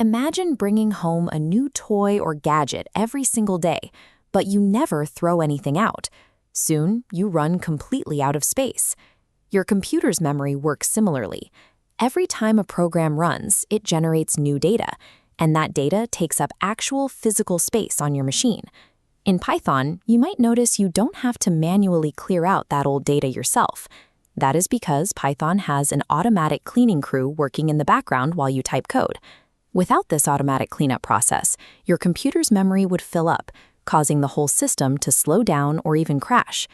Imagine bringing home a new toy or gadget every single day, but you never throw anything out. Soon, you run completely out of space. Your computer's memory works similarly. Every time a program runs, it generates new data, and that data takes up actual physical space on your machine. In Python, you might notice you don't have to manually clear out that old data yourself. That is because Python has an automatic cleaning crew working in the background while you type code. Without this automatic cleanup process, your computer's memory would fill up, causing the whole system to slow down or even crash.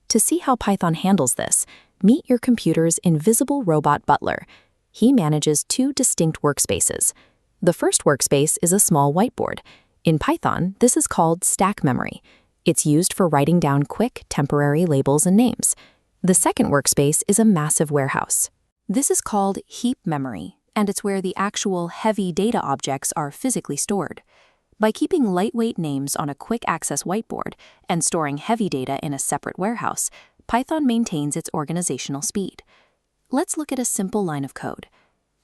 To see how Python handles this, meet your computer's invisible robot butler. He manages two distinct workspaces. The first workspace is a small whiteboard. In Python, this is called stack memory. It's used for writing down quick, temporary labels and names. The second workspace is a massive warehouse. This is called heap memory, and it's where the actual heavy data objects are physically stored. By keeping lightweight names on a quick-access whiteboard and storing heavy data in a separate warehouse, Python maintains its organizational speed. Let's look at a simple line of code.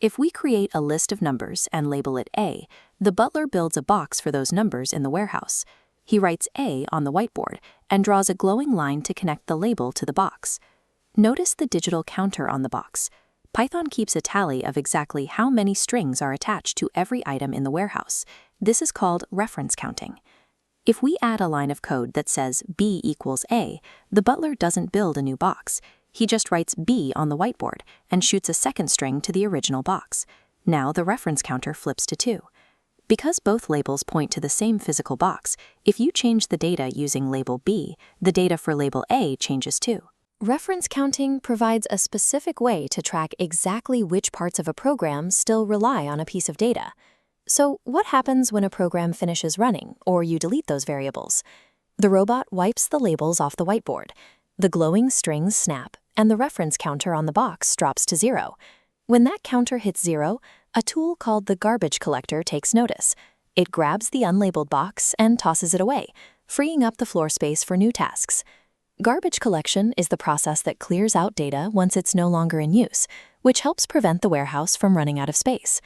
If we create a list of numbers and label it A, the butler builds a box for those numbers in the warehouse. He writes A on the whiteboard and draws a glowing line to connect the label to the box. Notice the digital counter on the box. Python keeps a tally of exactly how many strings are attached to every item in the warehouse. This is called reference counting. If we add a line of code that says B equals A, the butler doesn't build a new box. He just writes B on the whiteboard and shoots a second string to the original box. Now the reference counter flips to 2. Because both labels point to the same physical box, if you change the data using label B, the data for label A changes too. Reference counting provides a specific way to track exactly which parts of a program still rely on a piece of data. So what happens when a program finishes running or you delete those variables? The robot wipes the labels off the whiteboard. The glowing strings snap, and the reference counter on the box drops to 0. When that counter hits 0, a tool called the garbage collector takes notice. It grabs the unlabeled box and tosses it away, freeing up the floor space for new tasks. Garbage collection is the process that clears out data once it's no longer in use, which helps prevent the warehouse from running out of space.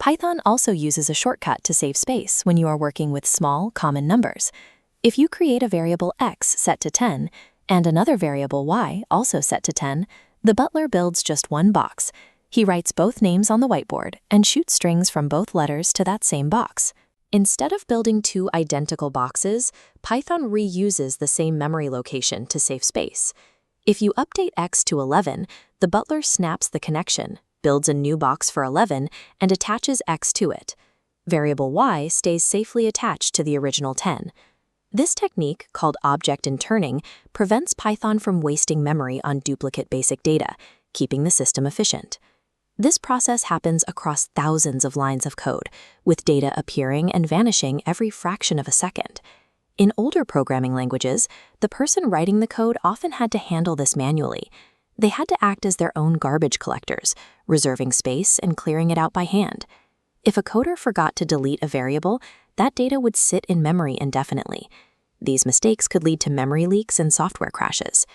Python also uses a shortcut to save space when you are working with small, common numbers. If you create a variable x set to 10, and another variable y also set to 10, the butler builds just one box. He writes both names on the whiteboard and shoots strings from both letters to that same box. Instead of building two identical boxes, Python reuses the same memory location to save space. If you update x to 11, the butler snaps the connection, builds a new box for 11, and attaches x to it. Variable y stays safely attached to the original 10. This technique, called object interning, prevents Python from wasting memory on duplicate basic data, keeping the system efficient. This process happens across thousands of lines of code, with data appearing and vanishing every fraction of a second. In older programming languages, the person writing the code often had to handle this manually. They had to act as their own garbage collectors, reserving space and clearing it out by hand. If a coder forgot to delete a variable, that data would sit in memory indefinitely. These mistakes could lead to memory leaks and software crashes.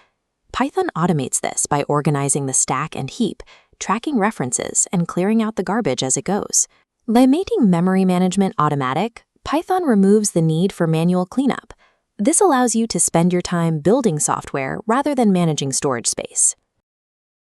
Python automates this by organizing the stack and heap, tracking references, and clearing out the garbage as it goes. By making memory management automatic, Python removes the need for manual cleanup. This allows you to spend your time building software rather than managing storage space.